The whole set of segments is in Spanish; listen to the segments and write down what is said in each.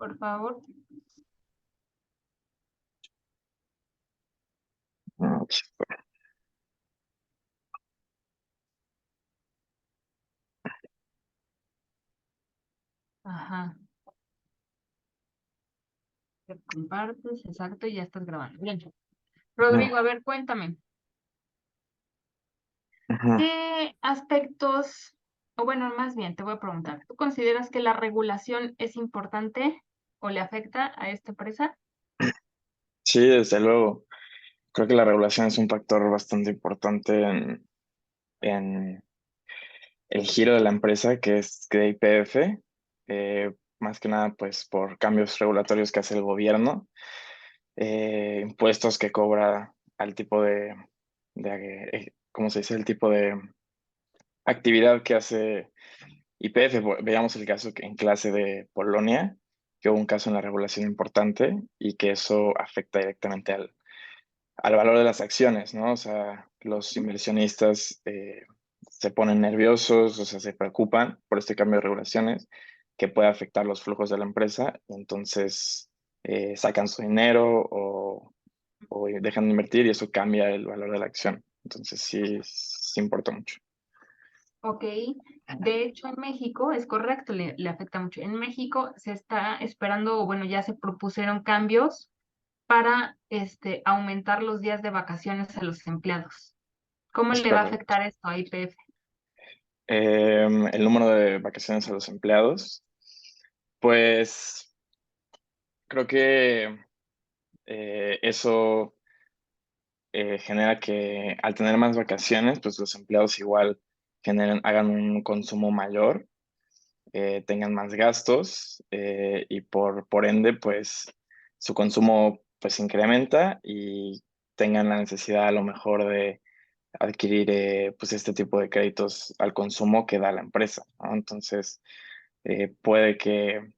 por favor. Ajá. Te compartes, exacto, y ya estás grabando. Bien. Ujú, Rodrigo, a ver, cuéntame, ujú. ¿qué aspectos, o bueno, más bien, te voy a preguntar, ¿tú consideras que la regulación es importante o le afecta a esta empresa? Sí, desde luego. Creo que la regulación es un factor bastante importante en el giro de la empresa, que es de YPF, más que nada pues por cambios regulatorios que hace el gobierno, impuestos que cobra al tipo ¿cómo se dice? El tipo de actividad que hace YPF. Veamos el caso en clase de Polonia, que hubo un caso en la regulación importante y que eso afecta directamente al valor de las acciones, ¿no? O sea, los inversionistas se ponen nerviosos, o sea, se preocupan por este cambio de regulaciones que puede afectar los flujos de la empresa, y entonces sacan su dinero o dejan de invertir y eso cambia el valor de la acción. Entonces sí importa mucho. Ok, de hecho en México, es correcto, le afecta mucho. En México se está esperando, o bueno, ya se propusieron cambios para aumentar los días de vacaciones a los empleados. ¿Cómo Es le va a correcto. afectar esto a IPF? El número de vacaciones a los empleados, pues creo que eso genera que al tener más vacaciones, pues los empleados igual hagan un consumo mayor, tengan más gastos y por ende, pues su consumo pues incrementa y tengan la necesidad a lo mejor de adquirir pues este tipo de créditos al consumo que da la empresa, ¿no? Entonces, puede que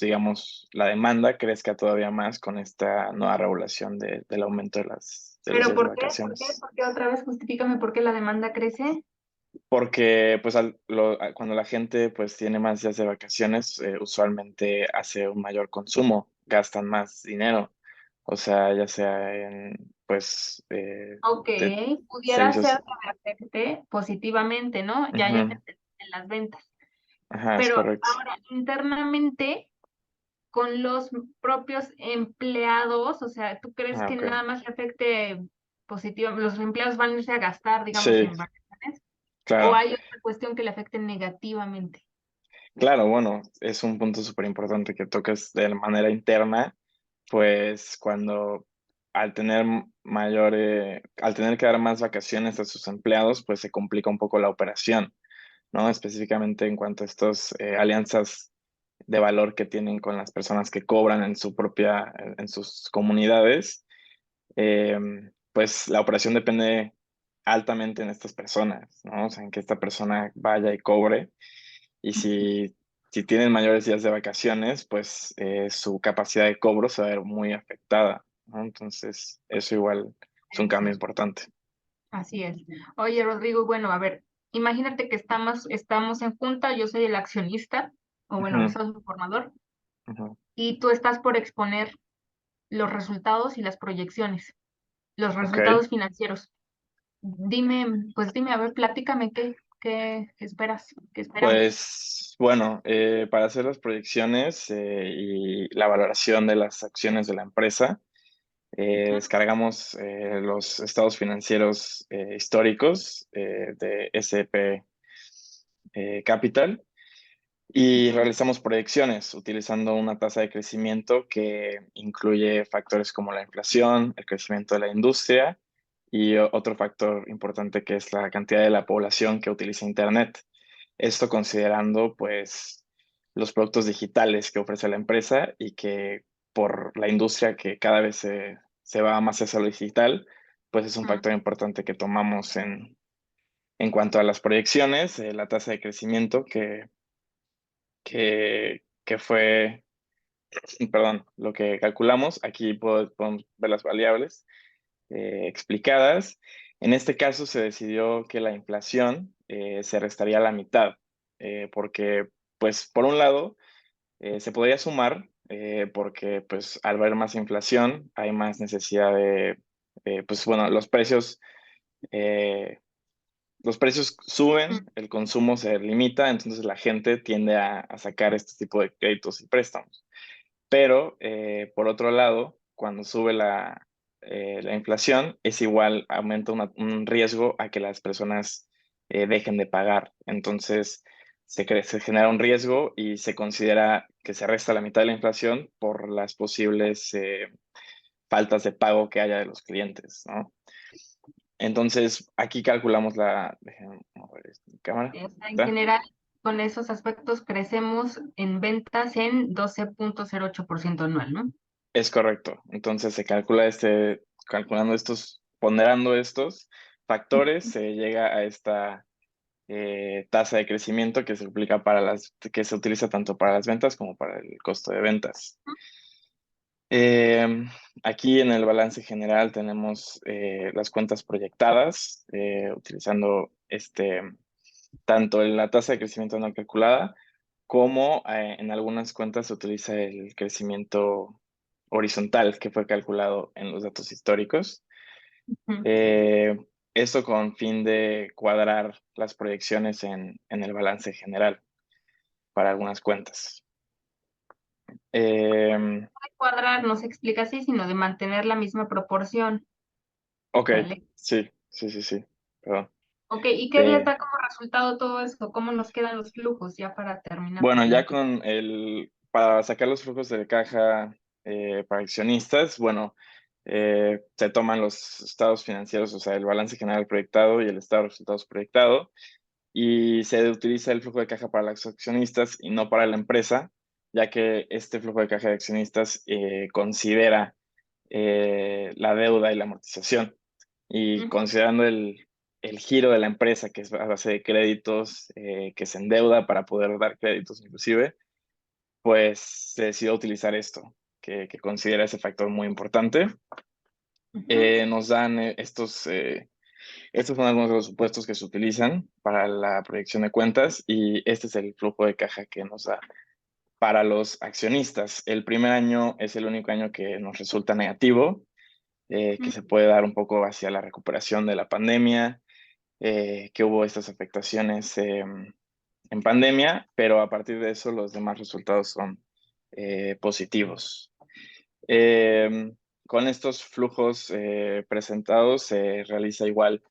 digamos, la demanda crezca todavía más con esta nueva regulación del aumento de los ¿Pero días de por qué? ¿Por qué? vacaciones. ¿Por qué otra vez? Justifícame por qué la demanda crece. Porque pues cuando la gente pues tiene más días de vacaciones, usualmente hace un mayor consumo, gastan más dinero, o sea, ya sea en pues Ok, de pudiera ser servicios. que me afecte positivamente, ¿no? Ya Ujú. te entendí en las ventas. Ajá, es Pero correcto. ahora, internamente, con los propios empleados, o sea, ¿tú crees Ah, que ok. nada más le afecte positivamente? ¿Los empleados van a irse a gastar, digamos, Sí, en vacaciones? ¿O claro. hay otra cuestión que le afecte negativamente? Claro, bueno, es un punto súper importante que toques de manera interna, pues cuando al tener que dar más vacaciones a sus empleados, pues se complica un poco la operación, ¿no? Específicamente en cuanto a estas alianzas de valor que tienen con las personas que cobran en sus comunidades, eh, pues la operación depende altamente en estas personas, ¿no? O sea, en que esta persona vaya y cobre. Y si tienen mayores días de vacaciones, pues su capacidad de cobro se va a ver muy afectada, ¿no? Entonces, eso igual es un cambio Eso, importante. así es. Oye, Rodrigo, bueno, a ver, imagínate que estamos en junta, yo soy el accionista, o bueno, el Ujú, socio formador, ujú. y tú estás por exponer los resultados y las proyecciones, los Ok, resultados financieros. Dime, a ver, platícame qué esperas, qué esperamos. pues bueno, para hacer las proyecciones y la valoración de las acciones de la empresa, descargamos los estados financieros históricos de SP Capital. Y Ujú. realizamos proyecciones utilizando una tasa de crecimiento que incluye factores como la inflación, el crecimiento de la industria y otro factor importante que es la cantidad de la población que utiliza Internet. Esto considerando pues los productos digitales que ofrece la empresa y que por la industria que cada vez se va más hacia lo digital, pues es un Mm, factor importante que tomamos en cuanto a las proyecciones, la tasa de crecimiento que fue, perdón, lo que calculamos. Aquí podemos ver las variables explicadas. En este caso se decidió que la inflación se restaría a la mitad, porque, pues, por un lado, Se podría sumar porque pues al haber más inflación hay más necesidad de, pues bueno, los precios Mm. suben, el consumo se limita, entonces la gente tiende a sacar este tipo de créditos y préstamos. Pero, por otro lado, cuando sube la inflación, es igual, aumenta un riesgo a que las personas dejen de pagar. Entonces, se genera un riesgo y se considera que se resta la mitad de la inflación por las posibles faltas de pago que haya de los clientes, ¿no? Entonces, aquí calculamos déjenme mover mi cámara. O sea, en ¿Está? general, con esos aspectos crecemos en ventas en 12,08% anual, ¿no? Es correcto. Entonces se calcula calculando ponderando estos factores, se llega a esta tasa de crecimiento que se aplica que se utiliza tanto para las ventas como para el costo de ventas. Eh, Aquí en el balance general tenemos las cuentas proyectadas, utilizando tanto en la tasa de crecimiento no calculada como en algunas cuentas se utiliza el crecimiento horizontal que fue calculado en los datos históricos. Ujú. Eh, Esto con fin de cuadrar las proyecciones en el balance general para algunas cuentas. Eh, Cuadrar no se explica así, sino de mantener la misma proporción, ok, ¿vale? sí, sí, sí, sí, perdón. Ok, ¿y qué les Eh, da como resultado todo esto? ¿Cómo nos quedan los flujos ya para terminar? bueno, Porque ya me... para sacar los flujos de caja para accionistas, bueno, se toman los estados financieros, o sea, el balance general proyectado y el estado de resultados proyectado, y se utiliza el flujo de caja para los accionistas y no para la empresa, ya que este flujo de caja de accionistas considera la deuda y la amortización. Y Ujú. considerando el giro de la empresa, que es a base de créditos, que se endeuda para poder dar créditos inclusive, pues se decidió utilizar esto, que considera ese factor muy importante. Ujú. Nos dan estos son algunos de los supuestos que se utilizan para la proyección de cuentas y este es el flujo de caja que nos da para los accionistas. El primer año es el único año que nos resulta negativo, que se puede dar un poco hacia la recuperación de la pandemia, que hubo estas afectaciones en pandemia, pero a partir de eso los demás resultados son positivos. Eh, con estos flujos presentados se realiza igual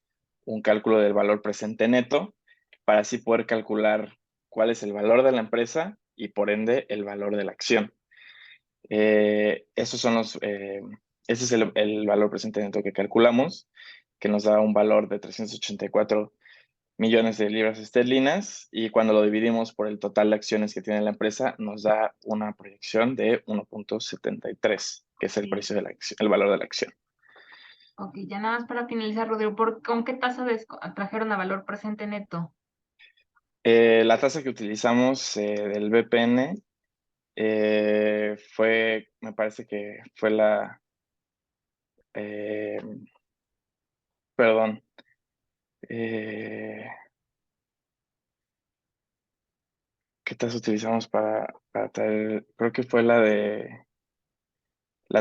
un cálculo del valor presente neto para así poder calcular cuál es el valor de la empresa y por ende el valor de la acción. Esos son ese es el valor presente neto que calculamos, que nos da un valor de 384 millones de libras esterlinas y cuando lo dividimos por el total de acciones que tiene la empresa nos da una proyección de 1,73, que es el Sí. precio de la acción, el valor de la acción. Ok, ya nada más para finalizar, Rodrigo, ¿con qué tasa trajeron a valor presente neto? La tasa que utilizamos del BPN me parece que fue eh, perdón, eh, ¿qué tasa utilizamos para traer? Creo que fue la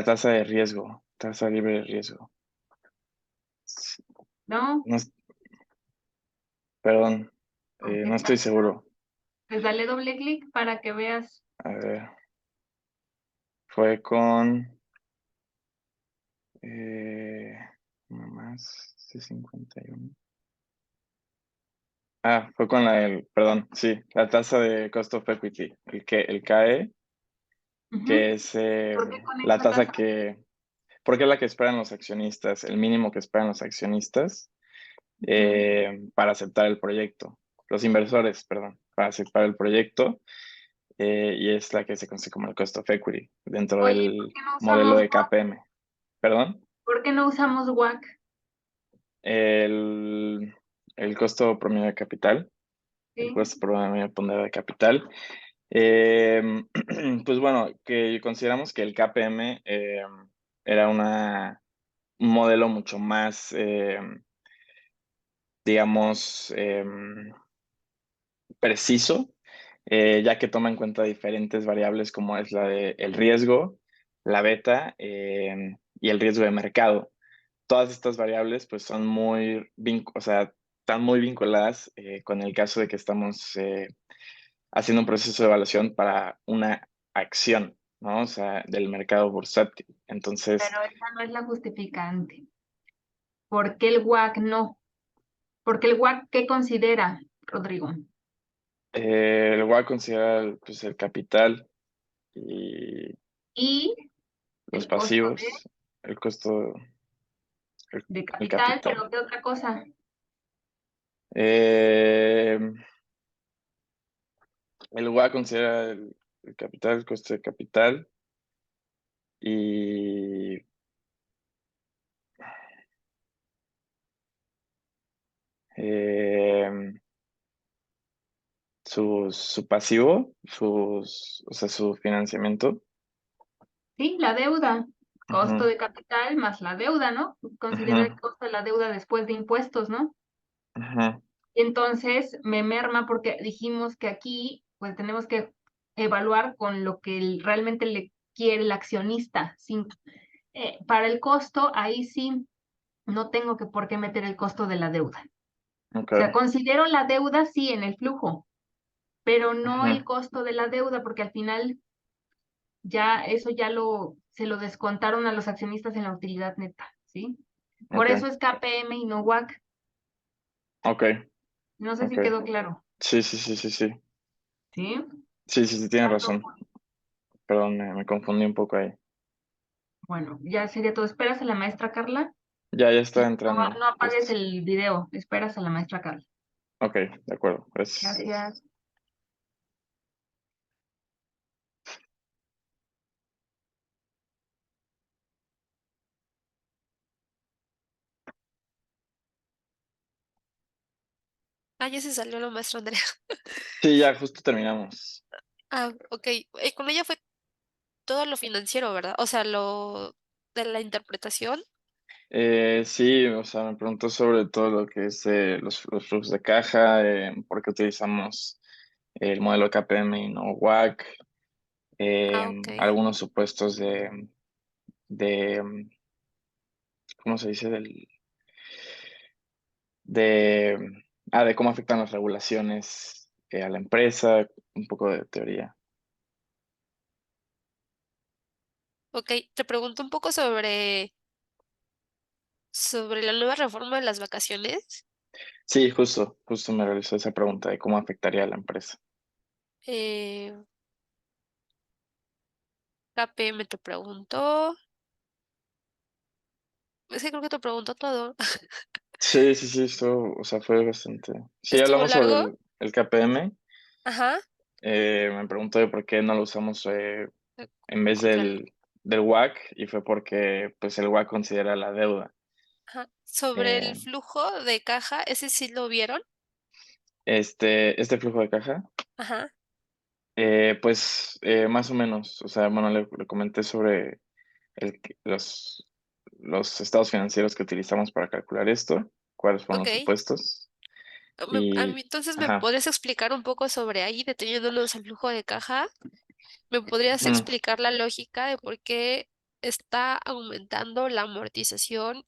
tasa de riesgo, tasa libre de riesgo. ¿No? No, perdón, ¿Con qué no estoy tasa? seguro. Pues dale doble clic para que veas. A ver, fue con eh, uno más C51. Ah, fue con perdón, sí, la tasa de cost of equity, el CAE, Ujú. que es ¿Por qué con la esa tasa tasa? porque es la que esperan los accionistas, el mínimo que esperan los accionistas Ujú. para aceptar el proyecto, los inversores, perdón, para aceptar el proyecto, y es la que se conoce como el cost of equity dentro Oye, ¿por del qué no modelo usamos de WAC? KPM. Perdón. ¿Por qué no usamos WAC? El, el costo promedio de capital, el Sí. costo promedio ponderado de capital. Eh, pues bueno, que consideramos que el KPM era un modelo mucho más, digamos, preciso ya que toma en cuenta diferentes variables como es la de el riesgo, la beta y el riesgo de mercado. Todas estas variables pues son o sea, están muy vinculadas con el caso de que estamos haciendo un proceso de evaluación para una acción, ¿no? O sea, del mercado bursátil. Entonces, Pero esa no es la justificante. ¿Por qué el WAC no? Porque el WAC, ¿qué considera, Rodrigo? el WAC considera pues, el capital y Y los el costo de, pasivos, el costo, el, de el capital, capital. pero ¿qué otra cosa? Eh, el WAC considera el capital, el costo de capital y eh, su pasivo, o sea, su financiamiento. Sí, la deuda, costo Ujú, de capital más la deuda, ¿no? Considera el ujú, costo de la deuda después de impuestos, ¿no? ujú, Entonces me merma porque dijimos que aquí pues tenemos que evaluar con lo que realmente le quiere el accionista. Para el costo, ahí sí no tengo que por qué meter el costo de la deuda. ok, O sea, considero la deuda sí en el flujo, pero no ujú, el costo de la deuda, porque al final ya eso ya se lo descontaron a los accionistas en la utilidad neta, ¿sí? Por ok, eso es KPM y no WAC. ok, No sé ok. si quedó claro, Sí, sí, sí, sí, sí. ¿sí? Sí, sí, sí, tienes Tanto, razón. Perdón, me confundí un poco ahí. bueno, ya sería todo. ¿Esperas a la maestra Carla? Ya está Y entrando, no apagues justo. el video, esperas a la maestra Carla. Ok, de acuerdo, gracias. Gracias. Ah, ya se salió la maestra Andrea. Sí, ya justo terminamos. Ah, ok. Con ella fue todo lo financiero, ¿verdad? O sea, lo de la interpretación. Sí, o sea, me preguntó sobre todo lo que es los flujos de caja, por qué utilizamos el modelo KPM y no WAC, Ah, ok. algunos supuestos de, ¿cómo se dice? De, de cómo afectan las regulaciones a la empresa, un poco de teoría. Ok, te pregunto un poco sobre la nueva reforma de las vacaciones. Sí, justo me realizó esa pregunta de cómo afectaría a la empresa. Eh, KPM te preguntó. Es que creo que te preguntó todo. Sí, sí, sí, o sea, fue bastante. Sí, ¿Estuvo hablamos sobre largo? el KPM. Ajá. Me preguntó de por qué no lo usamos eh, en vez Contra el. del WAC y fue porque pues el WAC considera la deuda. Ajá. Sobre Eh, el flujo de caja, ese sí lo vieron. este flujo de caja, Ajá. pues más o menos, o sea, bueno, le comenté sobre los estados financieros que utilizamos para calcular esto, cuáles fueron Ok. los supuestos A y, mí, entonces, ¿me ajá, podrías explicar un poco sobre ahí, deteniéndonos el flujo de caja? ¿Me podrías ujú. explicar la lógica de por qué está aumentando la amortización,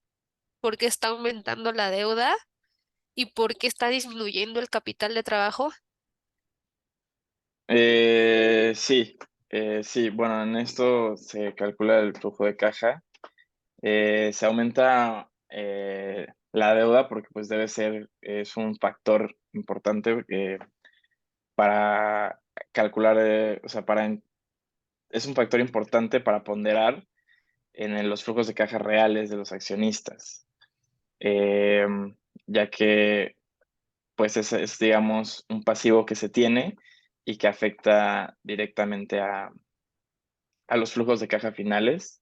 por qué está aumentando la deuda y por qué está disminuyendo el capital de trabajo? Sí, sí, bueno, en esto se calcula el flujo de caja. Se aumenta la deuda porque pues es un factor importante para calcular, o sea, es un factor importante para ponderar en los flujos de caja reales de los accionistas, Eh, ya que pues es, digamos, un pasivo que se tiene y que afecta directamente a los flujos de caja finales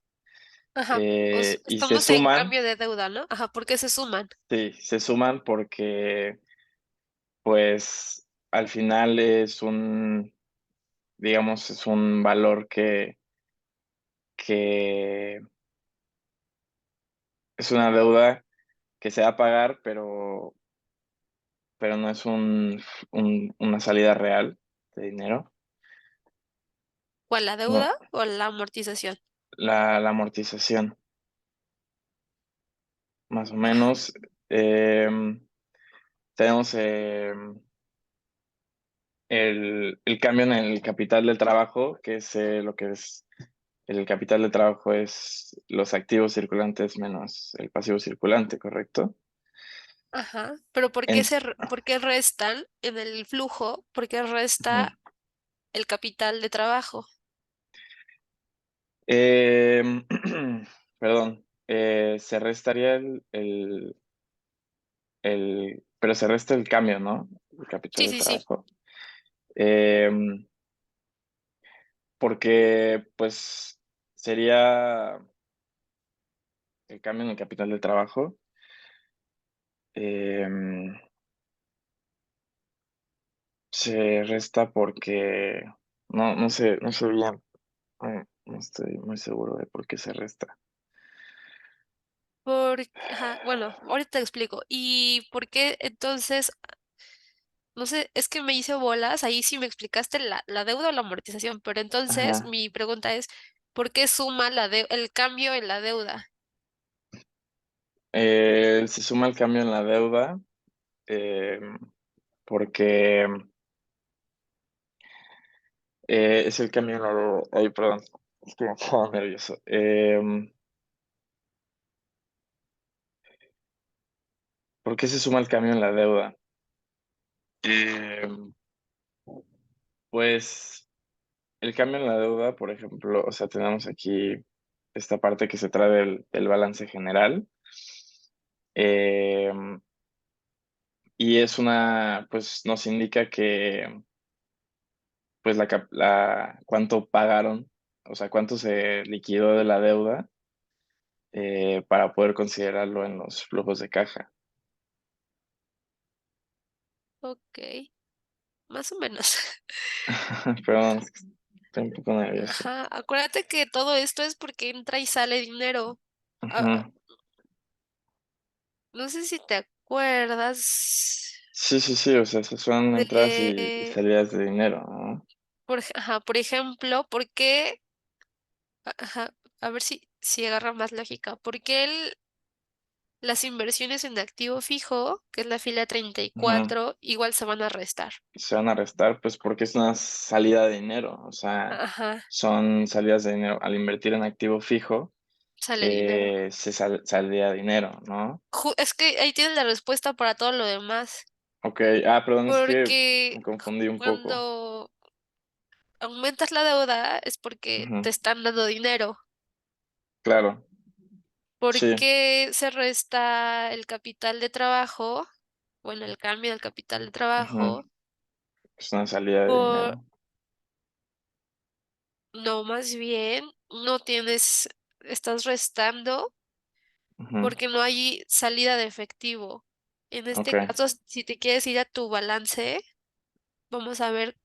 Ajá, y se estamos en suman, cambio de deuda, ¿no? Ajá, ¿por qué se suman? sí, se suman porque pues al final digamos, es un valor que es una deuda que se va a pagar, pero no es una salida real. de dinero. ¿Cuál, la No, deuda o la amortización? la amortización, más o Ajá, menos. Tenemos el cambio en el capital del trabajo, que es lo que es el capital del trabajo es los activos circulantes menos el pasivo circulante, ¿correcto? ajá. Pero En- por qué restan en el flujo? ¿Por qué Ujú. resta el capital de trabajo? Em, perdón, se restaría pero se resta el cambio, ¿no? El capital Sí, de sí, sí. trabajo. Em, Porque, pues, sería el cambio en el capital de trabajo. em, Se resta porque, no sé bien, no estoy muy seguro de por qué se resta. Ajá, bueno, ahorita te explico. ¿Y por qué entonces, no sé, es que me hice bolas, ahí sí me explicaste la deuda o la amortización, pero entonces Ajá. mi pregunta es, ¿por qué suma el cambio en la deuda? Se suma el cambio en la deuda em, porque es el cambio en la deuda. Ay, perdón, es que me pongo nervioso. ¿Por qué se suma el cambio en la deuda? Em, pues el cambio en la deuda, por ejemplo, o sea, tenemos aquí esta parte que se trae del balance general. em, y pues nos indica que, pues cuánto pagaron, o sea, cuánto se liquidó de la deuda para poder considerarlo en los flujos de caja. Ok, más o menos. Perdón, es que estoy un poco nervioso. Ajá, acuérdate que todo esto es porque entra y sale dinero. Ah, Ujú. no sé si te acuerdas Sí, sí, sí, o sea, esas son entradas y de, salidas de dinero, ¿no? ajá, por ejemplo, ¿por qué? Ajá, a ver si agarra más lógica. ¿Por qué las inversiones en activo fijo, que es la fila treinta y Ujú. cuatro, igual se van a restar? Se van a restar, pues porque es una salida de dinero, o sea, Ajá, son salidas de dinero. Al invertir en activo fijo, sale dinero. saldría dinero, ¿no? Es que ahí tienes la respuesta para todo lo demás. Ok, perdón, es que Porque me confundí un poco. cuando aumentas la deuda es porque Ujú. te están dando dinero. Claro, ¿Por sí, qué se resta el capital de trabajo? Bueno, el cambio del capital de ujú. trabajo. Es una salida de Por, dinero. no, más bien, no tienes, estás restando Ujú. porque no hay salida de efectivo. En Ok, este caso, si te quieres ir a tu balance, vamos a ver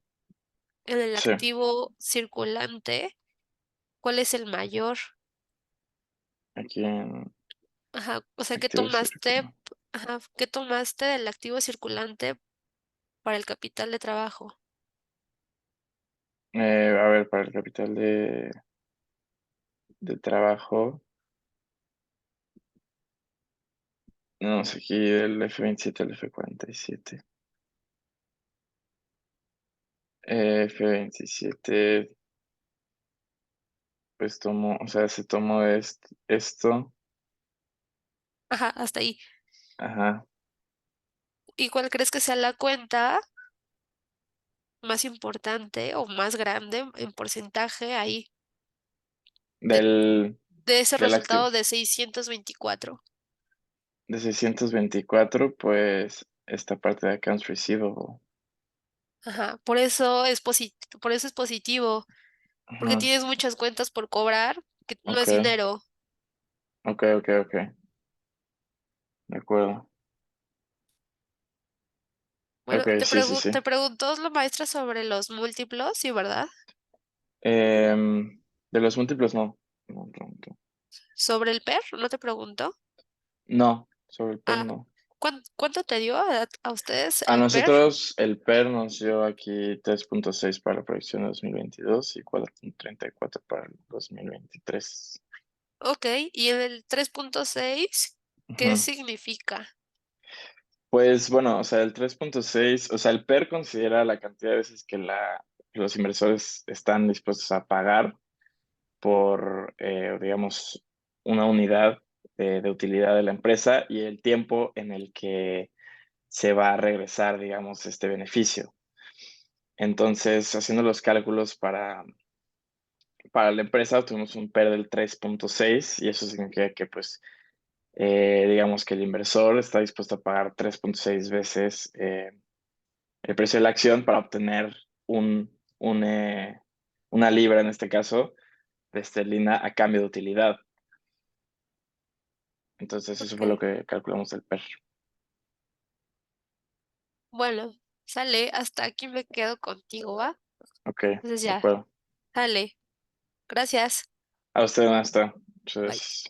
en el sí, activo circulante cuál es el mayor. aquí en Ajá, o sea, activo circulante. qué tomaste del activo circulante para el capital de trabajo? A ver, para el capital de trabajo, no sé, aquí el F27 el F47. F27 pues tomo, o sea, se tomó esto, Ajá, hasta ahí. ajá, ¿Y cuál crees que sea la cuenta más importante o más grande en porcentaje ahí de, del, de ese del activo. resultado de 624? De 624 pues esta parte de accounts receivable. Ajá, por eso es positivo, porque Ajá, tienes muchas cuentas por cobrar, que no ok, es dinero. ok, de acuerdo. Bueno, Ok, sí, sí, sí. te preguntó la maestra sobre los múltiplos, ¿sí, verdad? De los múltiplos, no. No, Sobre el PER, ¿no te preguntó? no, sobre el PER Ah, no. ¿Cuánto te dio a ustedes A el PER? nosotros el PER nos dio aquí 3.6 para la proyección de 2022 y 4.34 para el 2023. Ok, y en el 3.6, ¿qué Ujú. significa? Pues bueno, o sea, el 3.6, o sea, el PER considera la cantidad de veces que los inversores están dispuestos a pagar por, digamos, una unidad de utilidad de la empresa y el tiempo en el que se va a regresar, digamos, este beneficio. Entonces, haciendo los cálculos para la empresa, tuvimos un PER del 3.6 y eso significa que, pues, digamos que el inversor está dispuesto a pagar 3.6 veces el precio de la acción para obtener una libra, en este caso, de esterlina a cambio de utilidad. Entonces, eso fue lo Ok, que calculamos del PER. bueno, sale, hasta aquí me quedo contigo, ¿va? Ok, Entonces de ya, acuerdo. sale. Gracias. A usted, maestra. Bye. Entonces,